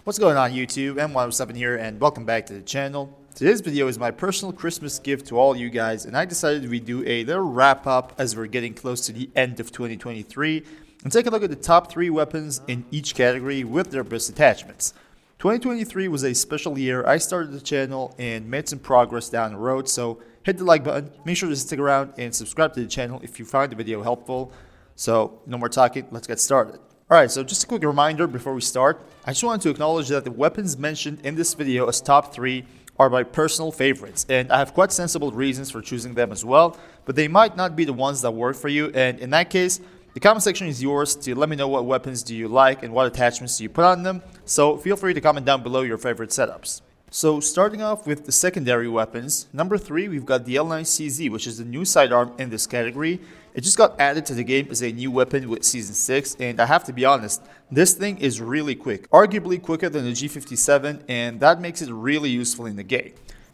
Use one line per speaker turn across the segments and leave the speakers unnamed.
What's going on YouTube? M107 here and welcome back to the channel. Today's video is my personal Christmas gift to all you guys, and I decided we'd do a little wrap up as we're getting close to the end of 2023 and take a look at the top 3 weapons in each category with their best attachments. 2023 was a special year. I started the channel and made some progress down the road, so hit the like button, make sure to stick around and subscribe to the channel if you found the video helpful. So no more talking, let's get started. Alright, so just a quick reminder before we start, I just wanted to acknowledge that the weapons mentioned in this video as top 3 are my personal favorites, and I have quite sensible reasons for choosing them as well, but they might not be the ones that work for you, and in that case, the comment section is yours to let me know what weapons do you like and what attachments do you put on them, so feel free to comment down below your favorite setups. So starting off with the secondary weapons, number 3 we've got the L9CZ, which is the new sidearm in this category. It just got added to the game as a new weapon with Season 6, and I have to be honest, this thing is really quick, arguably quicker than the G57, and that makes it really useful in the game.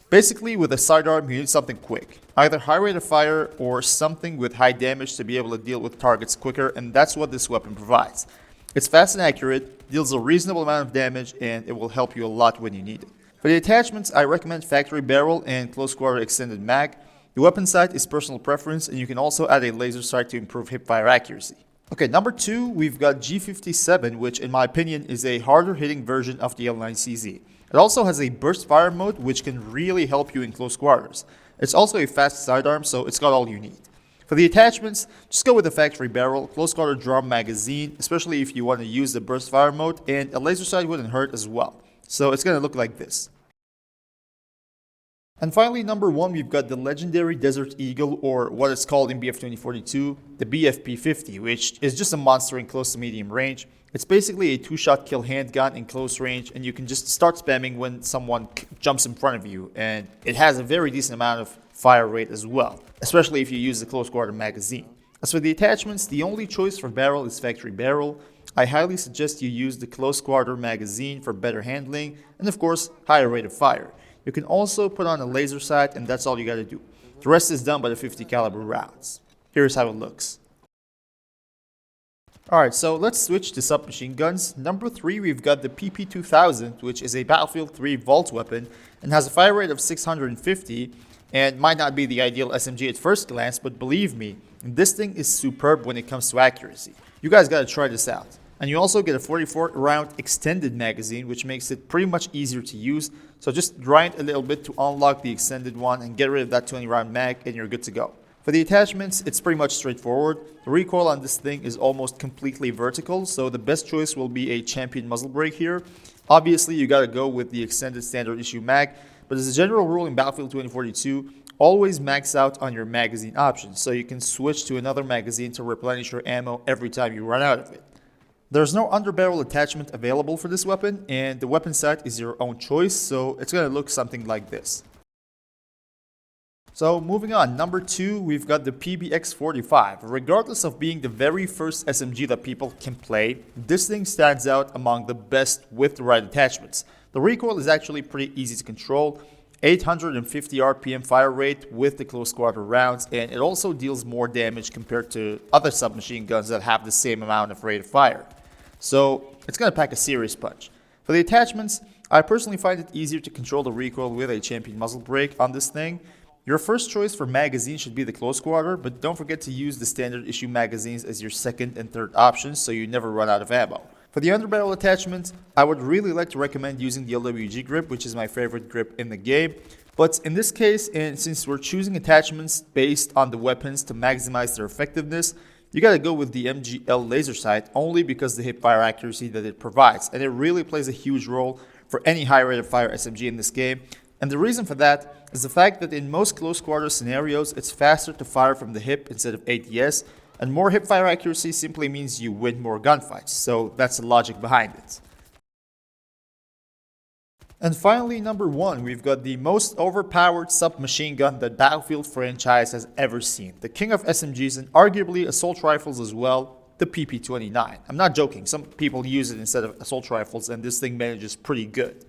Basically, with a sidearm you need something quick, either high rate of fire or something with high damage to be able to deal with targets quicker, and that's what this weapon provides. It's fast and accurate, deals a reasonable amount of damage, and it will help you a lot when you need it. For the attachments, I recommend factory barrel and close quarter extended mag. The weapon sight is personal preference, and you can also add a laser sight to improve hipfire accuracy. Okay, number 2, we've got G57, which in my opinion is a harder hitting version of the L9CZ. It also has a burst fire mode, which can really help you in close quarters. It's also a fast sidearm, so it's got all you need. For the attachments, just go with a factory barrel, close quarter drum magazine, especially if you want to use the burst fire mode, and a laser sight wouldn't hurt as well. So it's going to look like this. And finally, number 1, we've got the legendary Desert Eagle, or what it's called in BF 2042, the BFP50, which is just a monster in close to medium range. It's basically a 2-shot kill handgun in close range, and you can just start spamming when someone jumps in front of you, and it has a very decent amount of fire rate as well, especially if you use the close quarter magazine. As for the attachments, the only choice for barrel is factory barrel. I highly suggest you use the close quarter magazine for better handling, and of course, higher rate of fire. You can also put on a laser sight, and that's all you gotta do. The rest is done by the 50 caliber rounds. Here's how it looks. Alright, so let's switch to submachine guns. Number 3, we've got the PP2000, which is a Battlefield 3 vault weapon and has a fire rate of 650, and might not be the ideal SMG at first glance, but believe me, this thing is superb when it comes to accuracy. You guys gotta try this out. And you also get a 44 round extended magazine, which makes it pretty much easier to use. So just grind a little bit to unlock the extended one and get rid of that 20 round mag, and you're good to go. For the attachments, it's pretty much straightforward. The recoil on this thing is almost completely vertical, so the best choice will be a champion muzzle brake here. Obviously, you gotta go with the extended standard issue mag, but as a general rule in Battlefield 2042, always max out on your magazine options, so you can switch to another magazine to replenish your ammo every time you run out of it. There's no underbarrel attachment available for this weapon, and the weapon sight is your own choice, so it's going to look something like this. So moving on, number 2, we've got the PBX45. Regardless of being the very first SMG that people can play, this thing stands out among the best with the right attachments. The recoil is actually pretty easy to control, 850 RPM fire rate with the close quarter rounds, and it also deals more damage compared to other submachine guns that have the same amount of rate of fire. So it's going to pack a serious punch. For the attachments, I personally find it easier to control the recoil with a champion muzzle brake on this thing. Your first choice for magazine should be the close quarter, but don't forget to use the standard issue magazines as your second and third options so you never run out of ammo. For the underbarrel attachments, I would really like to recommend using the LWG grip, which is my favorite grip in the game. But in this case, and since we're choosing attachments based on the weapons to maximize their effectiveness, you gotta go with the MGL laser sight only because of the hipfire accuracy that it provides, and it really plays a huge role for any high rate of fire SMG in this game. And the reason for that is the fact that in most close quarter scenarios, it's faster to fire from the hip instead of ATS, and more hipfire accuracy simply means you win more gunfights, so that's the logic behind it. And finally, number 1, we've got the most overpowered submachine gun the Battlefield franchise has ever seen. The king of SMGs and arguably assault rifles as well, the PP29. I'm not joking, some people use it instead of assault rifles, and this thing manages pretty good.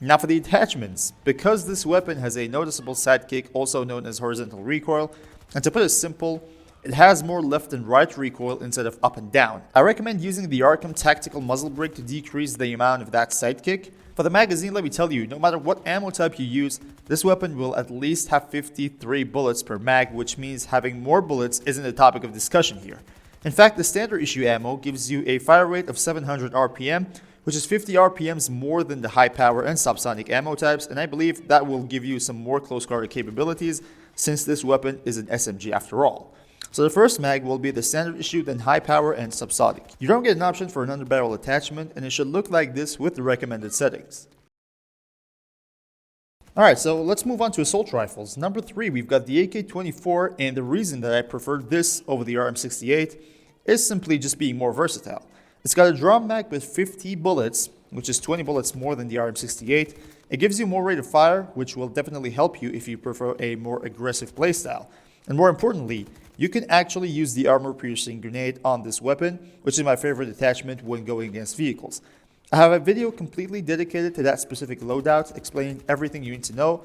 Now for the attachments, because this weapon has a noticeable sidekick, also known as horizontal recoil, and to put it simple, It has more left and right recoil instead of up and down. I recommend using the Arkham Tactical Muzzle Brake to decrease the amount of that sidekick. For the magazine, let me tell you, no matter what ammo type you use, this weapon will at least have 53 bullets per mag, which means having more bullets isn't a topic of discussion here. In fact, the standard issue ammo gives you a fire rate of 700 RPM, which is 50 RPMs more than the high power and subsonic ammo types, and I believe that will give you some more close quarter capabilities since this weapon is an SMG after all. So the first mag will be the standard issue, then high power and subsonic. You don't get an option for an underbarrel attachment, and it should look like this with the recommended settings. Alright, so let's move on to assault rifles. Number 3, we've got the AK-24, and the reason that I prefer this over the RM68 is simply just being more versatile. It's got a drum mag with 50 bullets, which is 20 bullets more than the RM68. It gives you more rate of fire, which will definitely help you if you prefer a more aggressive playstyle. And more importantly, you can actually use the armor-piercing grenade on this weapon, which is my favorite attachment when going against vehicles. I have a video completely dedicated to that specific loadout, explaining everything you need to know,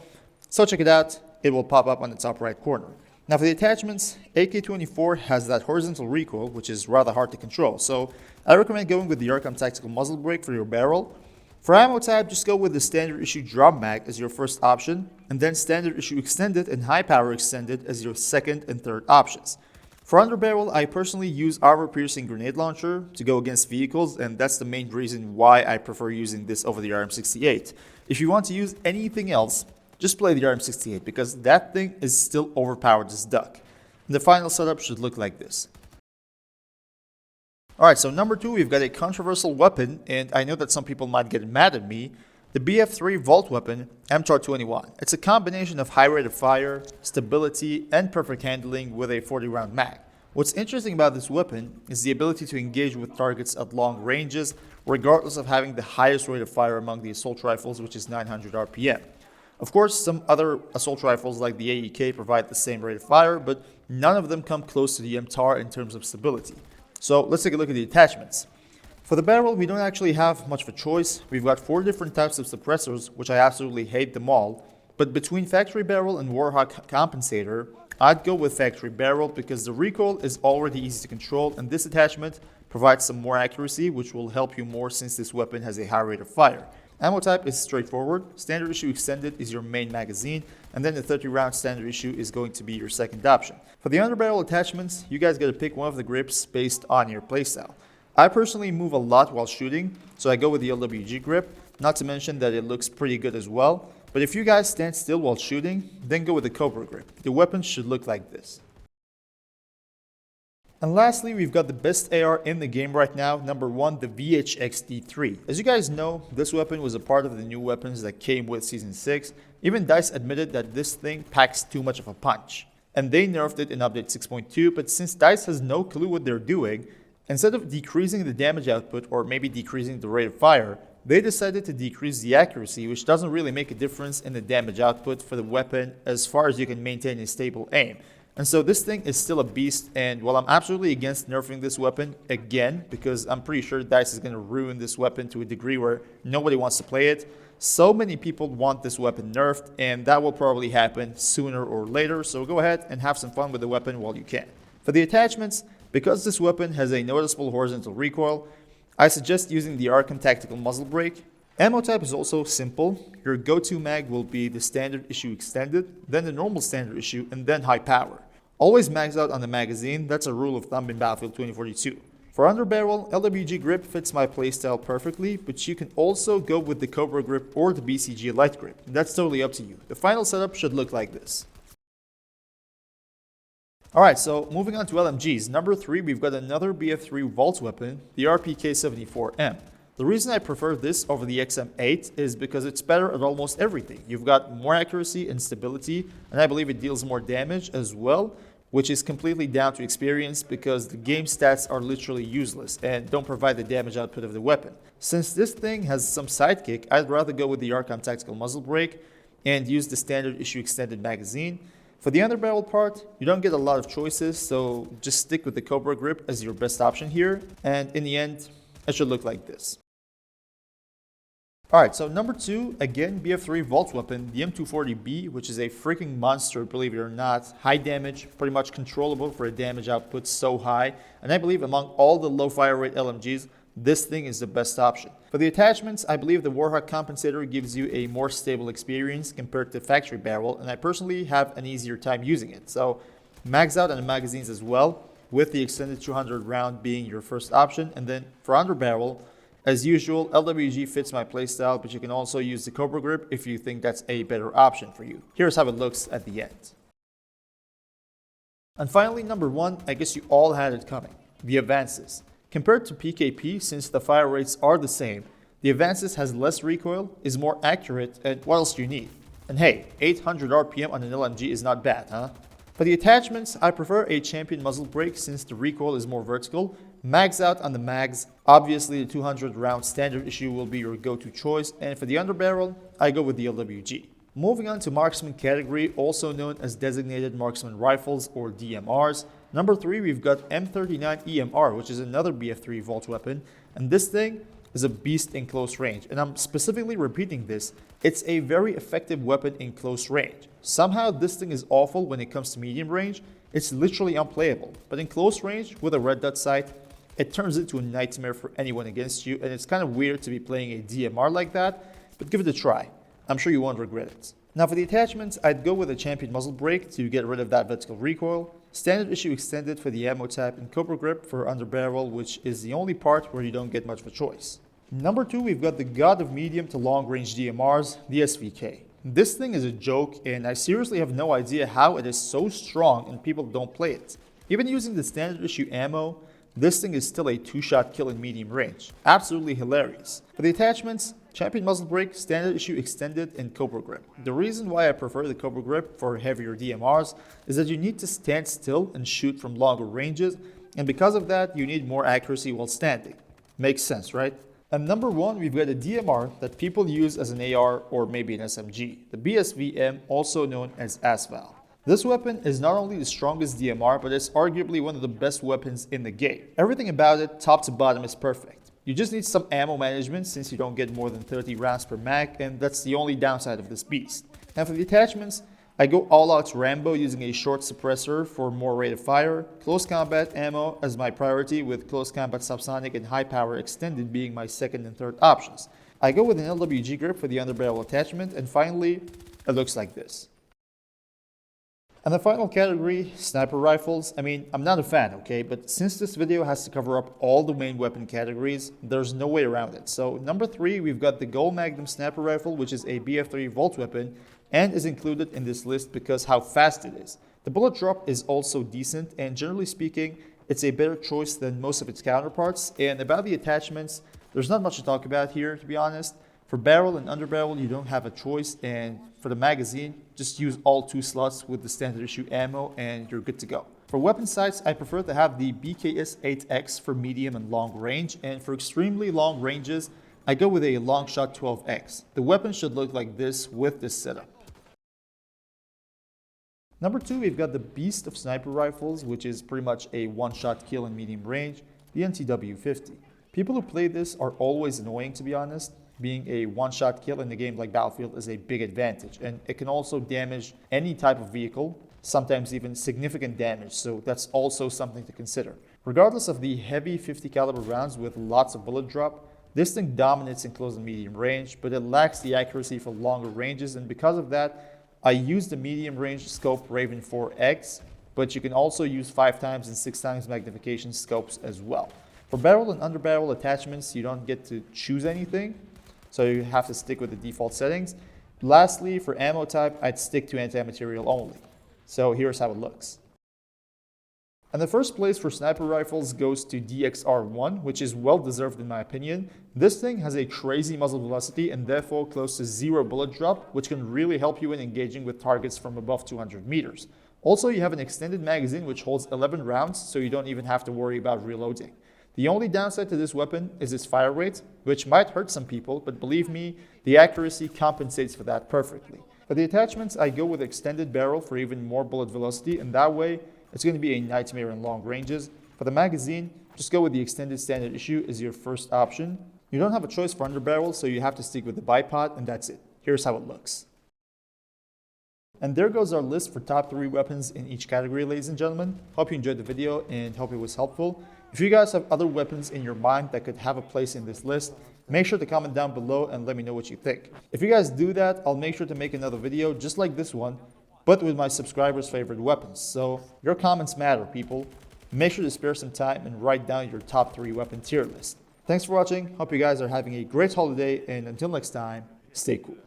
so check it out, it will pop up on the top right corner. Now for the attachments, AK-24 has that horizontal recoil, which is rather hard to control, so I recommend going with the Arkham Tactical Muzzle Brake for your barrel. For ammo type, just go with the standard issue drum mag as your first option, and then standard issue extended and high power extended as your second and third options. For underbarrel, I personally use armor-piercing grenade launcher to go against vehicles, and that's the main reason why I prefer using this over the RM68. If you want to use anything else, just play the RM68 because that thing is still overpowered as duck. And the final setup should look like this. Alright, so number 2, we've got a controversial weapon, and I know that some people might get mad at me. The BF3 Vault weapon, MTAR-21. It's a combination of high rate of fire, stability, and perfect handling with a 40-round mag. What's interesting about this weapon is the ability to engage with targets at long ranges, regardless of having the highest rate of fire among the assault rifles, which is 900 RPM. Of course, some other assault rifles like the AEK provide the same rate of fire, but none of them come close to the MTAR in terms of stability. So let's take a look at the attachments. For the barrel, we don't actually have much of a choice. We've got 4 different types of suppressors, which I absolutely hate them all. But between factory barrel and Warhawk compensator, I'd go with factory barrel because the recoil is already easy to control, and this attachment provides some more accuracy, which will help you more since this weapon has a high rate of fire. Ammo type is straightforward. Standard issue extended is your main magazine, and then the 30-round standard issue is going to be your second option. For the underbarrel attachments, you guys gotta pick one of the grips based on your playstyle. I personally move a lot while shooting, so I go with the LWG grip, not to mention that it looks pretty good as well. But if you guys stand still while shooting, then go with the Cobra grip. The weapon should look like this. And lastly, we've got the best AR in the game right now, number 1, the VHX-D3. As you guys know, this weapon was a part of the new weapons that came with Season 6. Even DICE admitted that this thing packs too much of a punch. And they nerfed it in Update 6.2, but since DICE has no clue what they're doing, instead of decreasing the damage output or maybe decreasing the rate of fire, they decided to decrease the accuracy, which doesn't really make a difference in the damage output for the weapon as far as you can maintain a stable aim. And so this thing is still a beast, and while I'm absolutely against nerfing this weapon again, because I'm pretty sure DICE is going to ruin this weapon to a degree where nobody wants to play it, so many people want this weapon nerfed, and that will probably happen sooner or later, so go ahead and have some fun with the weapon while you can. For the attachments, because this weapon has a noticeable horizontal recoil, I suggest using the Arkham Tactical Muzzle Brake. Ammo type is also simple. Your go-to mag will be the standard issue extended, then the normal standard issue, and then high power. Always max out on the magazine, that's a rule of thumb in Battlefield 2042. For underbarrel, LMG grip fits my playstyle perfectly, but you can also go with the Cobra grip or the BCG light grip. That's totally up to you. The final setup should look like this. Alright, so moving on to LMGs. Number 3, we've got another BF3 Vault weapon, the RPK-74M. The reason I prefer this over the XM8 is because it's better at almost everything. You've got more accuracy and stability, and I believe it deals more damage as well, which is completely down to experience because the game stats are literally useless and don't provide the damage output of the weapon. Since this thing has some sidekick, I'd rather go with the Arkham Tactical Muzzle Brake and use the standard issue extended magazine. For the underbarrel part, you don't get a lot of choices, so just stick with the Cobra grip as your best option here, and in the end, it should look like this. Alright, so number 2, again, BF3 Vault weapon, the M240B, which is a freaking monster, believe it or not. High damage, pretty much controllable for a damage output so high. And I believe among all the low fire rate LMGs, this thing is the best option. For the attachments, I believe the Warhawk compensator gives you a more stable experience compared to factory barrel, and I personally have an easier time using it. So max out on the magazines as well, with the extended 200 round being your first option. And then for under barrel, as usual, LWG fits my playstyle, but you can also use the Cobra grip if you think that's a better option for you. Here's how it looks at the end. And finally, number 1, I guess you all had it coming, the Advances. Compared to PKP, since the fire rates are the same, the Advances has less recoil, is more accurate, and what else do you need? And hey, 800 RPM on an LMG is not bad, huh? For the attachments, I prefer a Champion muzzle brake since the recoil is more vertical. Mags out on the mags, obviously the 200 round standard issue will be your go-to choice, and for the underbarrel, I go with the LWG. Moving on to marksman category, also known as designated marksman rifles or DMRs. Number 3, we've got M39 EMR, which is another BF3 Vault weapon, and this thing is a beast in close range. And I'm specifically repeating this, it's a very effective weapon in close range. Somehow this thing is awful when it comes to medium range, it's literally unplayable. But in close range with a red dot sight, it turns into a nightmare for anyone against you, and it's kind of weird to be playing a DMR like that, but give it a try. I'm sure you won't regret it. Now for the attachments, I'd go with a Champion muzzle brake to get rid of that vertical recoil, standard issue extended for the ammo type, and Cobra grip for underbarrel, which is the only part where you don't get much of a choice. Number 2, we've got the god of medium to long range DMRs, the SVK. This thing is a joke, and I seriously have no idea how it is so strong and people don't play it. Even using the standard issue ammo, this thing is still a 2-shot kill in medium range. Absolutely hilarious. For the attachments, Champion muzzle brake, standard issue extended, and Cobra grip. The reason why I prefer the Cobra grip for heavier DMRs is that you need to stand still and shoot from longer ranges, and because of that, you need more accuracy while standing. Makes sense, right? And number 1, we've got a DMR that people use as an AR or maybe an SMG, the BSVM, also known as ASVAL. This weapon is not only the strongest DMR, but it's arguably one of the best weapons in the game. Everything about it, top to bottom, is perfect. You just need some ammo management since you don't get more than 30 rounds per mag, and that's the only downside of this beast. And for the attachments, I go all out Rambo using a short suppressor for more rate of fire, close combat ammo as my priority, with close combat subsonic and high power extended being my second and third options. I go with an LWG grip for the underbarrel attachment, and finally, it looks like this. And the final category, sniper rifles. I mean, I'm not a fan, okay, but since this video has to cover up all the main weapon categories, there's no way around it. So number 3, we've got the Gold Magnum sniper rifle, which is a BF3 Vault weapon, and is included in this list because how fast it is. The bullet drop is also decent, and generally speaking, it's a better choice than most of its counterparts. And about the attachments, there's not much to talk about here, to be honest. For barrel and underbarrel, you don't have a choice, and for the magazine, just use all 2 slots with the standard issue ammo and you're good to go. For weapon sights, I prefer to have the BKS-8X for medium and long range, and for extremely long ranges, I go with a Longshot 12X. The weapon should look like this with this setup. Number 2, we've got the beast of sniper rifles, which is pretty much a one-shot kill in medium range, the NTW-50. People who play this are always annoying, to be honest. Being a one-shot kill in a game like Battlefield is a big advantage, and it can also damage any type of vehicle, sometimes even significant damage, so that's also something to consider. Regardless of the heavy 50 caliber rounds with lots of bullet drop, this thing dominates in close and medium range, but it lacks the accuracy for longer ranges, and because of that, I use the medium range scope Raven 4X, but you can also use 5 times and 6 times magnification scopes as well. For barrel and underbarrel attachments, you don't get to choose anything, so you have to stick with the default settings. Lastly, for ammo type, I'd stick to anti-material only. So here's how it looks. And the first place for sniper rifles goes to DXR1, which is well deserved in my opinion. This thing has a crazy muzzle velocity and therefore close to 0 bullet drop, which can really help you in engaging with targets from above 200 meters. Also, you have an extended magazine which holds 11 rounds, so you don't even have to worry about reloading. The only downside to this weapon is its fire rate, which might hurt some people, but believe me, the accuracy compensates for that perfectly. For the attachments, I go with extended barrel for even more bullet velocity, and that way, it's going to be a nightmare in long ranges. For the magazine, just go with the extended standard issue as your first option. You don't have a choice for underbarrel, so you have to stick with the bipod, and that's it. Here's how it looks. And there goes our list for top 3 weapons in each category, ladies and gentlemen. Hope you enjoyed the video and hope it was helpful. If you guys have other weapons in your mind that could have a place in this list, make sure to comment down below and let me know what you think. If you guys do that, I'll make sure to make another video just like this one, but with my subscribers' favorite weapons. So your comments matter, people. Make sure to spare some time and write down your top 3 weapon tier list. Thanks for watching. Hope you guys are having a great holiday, and until next time, stay cool.